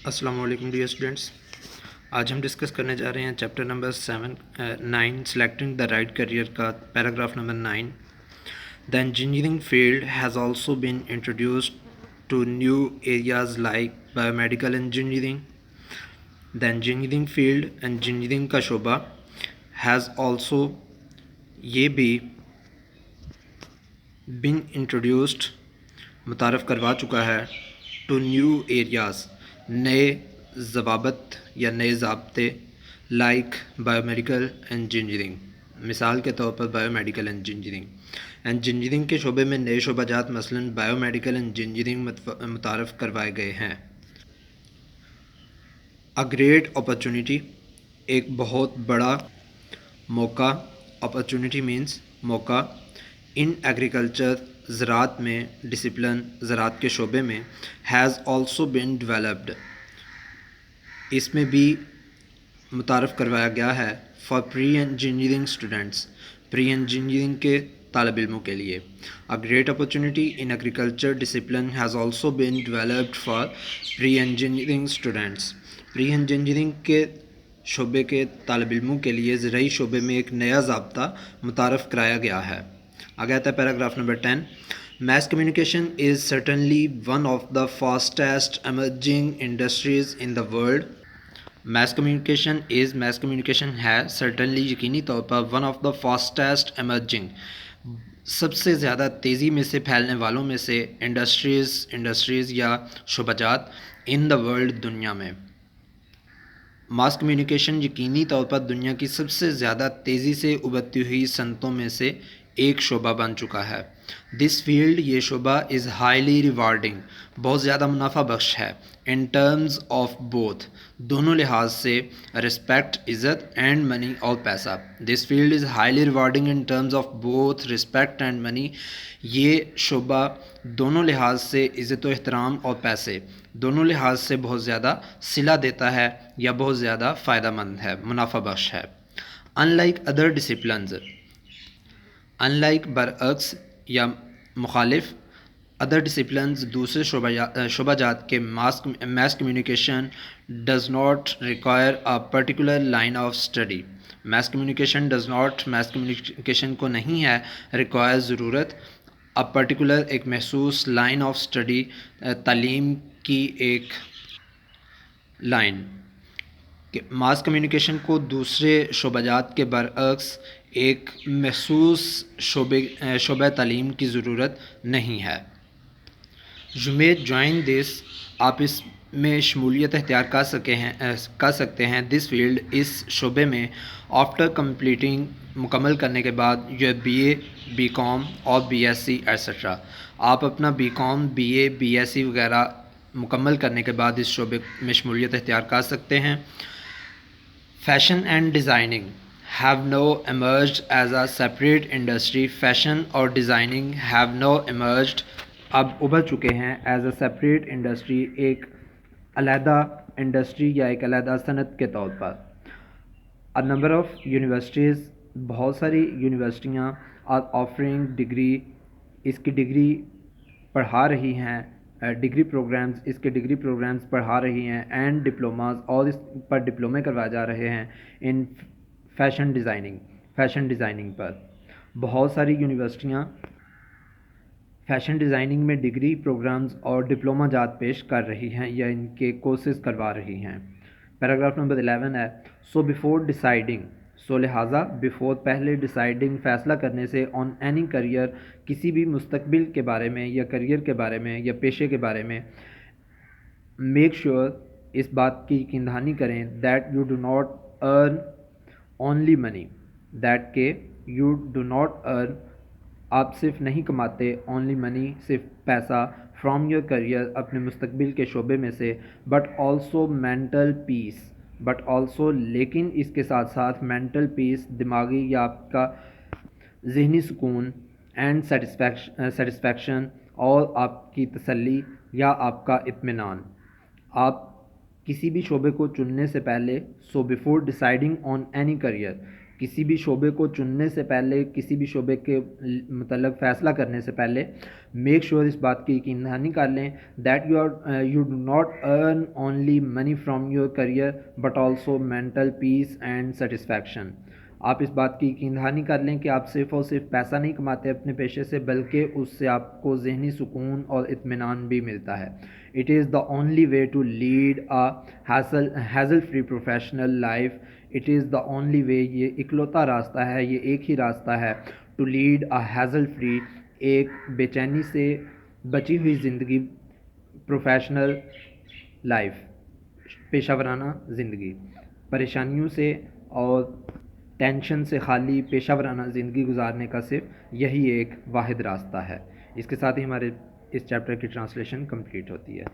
السلام علیکم dear students. آج ہم ڈسکس کرنے جا رہے ہیں chapter number 9 selecting the right career کا paragraph number 9. The engineering field has also been introduced to new areas like biomedical engineering. The engineering field engineering کا شعبہ ہیز آلسو یہ بھی بن انٹروڈیوسڈ متعارف کروا چکا ہے ٹو نیو ایریاز نئے ضوابط یا نئے ضابطے لائک بایو میڈیکل انجینئرنگ. مثال کے طور پر بایو میڈیکل انجینئرنگ کے شعبے میں نئے شعبہ جات مثلاً بایو میڈیکل انجینئرنگ متعارف کروائے گئے ہیں. اے گریٹ اپرچونٹی ایک بہت بڑا موقع. اپرچونٹی مینس موقع. ان ایگریکلچر زراعت میں ڈسپلن زراعت کے شعبے میں ہیز آلسو بین ڈیولپڈ اس میں بھی متعارف کروایا گیا ہے for pre engineering students pre engineering کے طالب علموں کے لیے. A great opportunity in agriculture discipline has also been developed for pre engineering students. Pre engineering کے شعبے کے طالب علموں کے لیے زرعی شعبے میں ایک نیا ضابطہ متعارف کرایا گیا ہے. آگے آتا ہے paragraph number 10. Mass communication is certainly one of the fastest emerging industries in the world. Mass communication ہے certainly یقینی طور پر one of the fastest emerging سب سے زیادہ تیزی میں سے پھیلنے والوں میں سے انڈسٹریز یا شعبہ جات in the world دنیا میں. ماس کمیونیکیشن یقینی طور پر دنیا کی سب سے زیادہ تیزی سے ابھرتی ہوئی صنعتوں میں سے ایک شعبہ بن چکا ہے. دس فیلڈ یہ شعبہ از ہائیلی ریوارڈنگ بہت زیادہ منافع بخش ہے. ان ٹرمز آف بوتھ دونوں لحاظ سے رسپیکٹ عزت اینڈ منی اور پیسہ. This field is highly rewarding in terms of both respect and money یہ شعبہ دونوں لحاظ سے عزت و احترام اور پیسے دونوں لحاظ سے بہت زیادہ صلہ دیتا ہے یا بہت زیادہ فائدہ مند ہے منافع بخش ہے. ان لائک برعکس یا مخالف ادر ڈسپلنز دوسرے شعبہ جات کے mass communication does not require a particular line of study. Mass communication کو نہیں ہے ریکوائر ضرورت اے پرٹیکولر ایک محسوس لائن آف اسٹڈی تعلیم کی ایک لائن. ماس کمیونیکیشن کو دوسرے شعبہ جات کے برعکس ایک محسوس شعبہ تعلیم کی ضرورت نہیں ہے. You may join this آپ اس میں شمولیت اختیار کر سکتے ہیں. دس فیلڈ اس شعبے میں آفٹر کمپلیٹنگ مکمل کرنے کے بعد یہ بی کام اور بی ایس سی ایٹسٹرا آپ اپنا B com B S C وغیرہ مکمل کرنے کے بعد اس شعبے میں شمولیت اختیار کر سکتے ہیں. Fashion and designing have now emerged as a separate industry. Fashion اور ڈیزائننگ have now emerged اب ابھر چکے ہیں ایز اے سیپریٹ انڈسٹری ایک علیحدہ انڈسٹری یا ایک علیحدہ صنعت کے طور پر. A number of universities بہت ساری یونیورسٹیاں are offering ڈگری اس کی ڈگری پڑھا رہی ہیں ڈگری پروگرامز اس کے ڈگری پروگرامز پڑھا رہی ہیں اینڈ ڈپلوماز اور اس پر ڈپلومے کروائے جا رہے ہیں ان فیشن ڈیزائننگ پر. بہت ساری یونیورسٹیاں فیشن ڈیزائننگ میں ڈگری پروگرامز اور ڈپلومہ جات پیش کر رہی ہیں یا ان کے کورسز کروا رہی ہیں. پیراگراف نمبر 11 ہے. سو بیفور ڈیسائیڈنگ سو لہٰذا بیفور پہلے ڈیسائیڈنگ فیصلہ کرنے سے آن اینی کریئر کسی بھی مستقبل کے بارے میں یا کریئر کے بارے میں یا پیشے کے بارے میں میک شیور اس بات کی یقین دہانی کریں that you do not earn only money that کہ یو ڈو ناٹ ارن آپ صرف نہیں کماتے اونلی منی صرف پیسہ فرام یور کریئر اپنے مستقبل کے شعبے میں سے but also mental peace but also لیکن اس کے ساتھ ساتھ مینٹل پیس دماغی یا آپ کا ذہنی سکون اینڈ سیٹسفیکشن اور آپ کی تسلی یا آپ کا اطمینان. آپ کسی بھی شعبے کو چننے سے پہلے so before ڈیسائیڈنگ on any career کسی بھی شعبے کو چننے سے پہلے، کسی بھی شعبے کے متعلق فیصلہ کرنے سے پہلے میک شیور اس بات کی یقین دہانی کر لیں that you do not earn only money from your career but also mental peace and satisfaction. آپ اس بات کی یقین دہانی کر لیں کہ آپ صرف اور صرف پیسہ نہیں کماتے اپنے پیشے سے، بلکہ اس سے آپ کو ذہنی سکون اور اطمینان بھی ملتا ہے. It is the only way to lead hassle free professional life. It is the only way, یہ اکلوتا راستہ ہے، یہ ایک ہی راستہ ہے ٹو لیڈ ہیزل فری، ایک بے چینی سے بچی ہوئی زندگی، پروفیشنل لائف، پیشہ ورانہ زندگی. پریشانیوں سے اور ٹینشن سے خالی پیشہ ورانہ زندگی گزارنے کا صرف یہی ایک واحد راستہ ہے. اس کے ساتھ ہی ہمارے اس چیپٹر کی ٹرانسلیشن کمپلیٹ ہوتی ہے.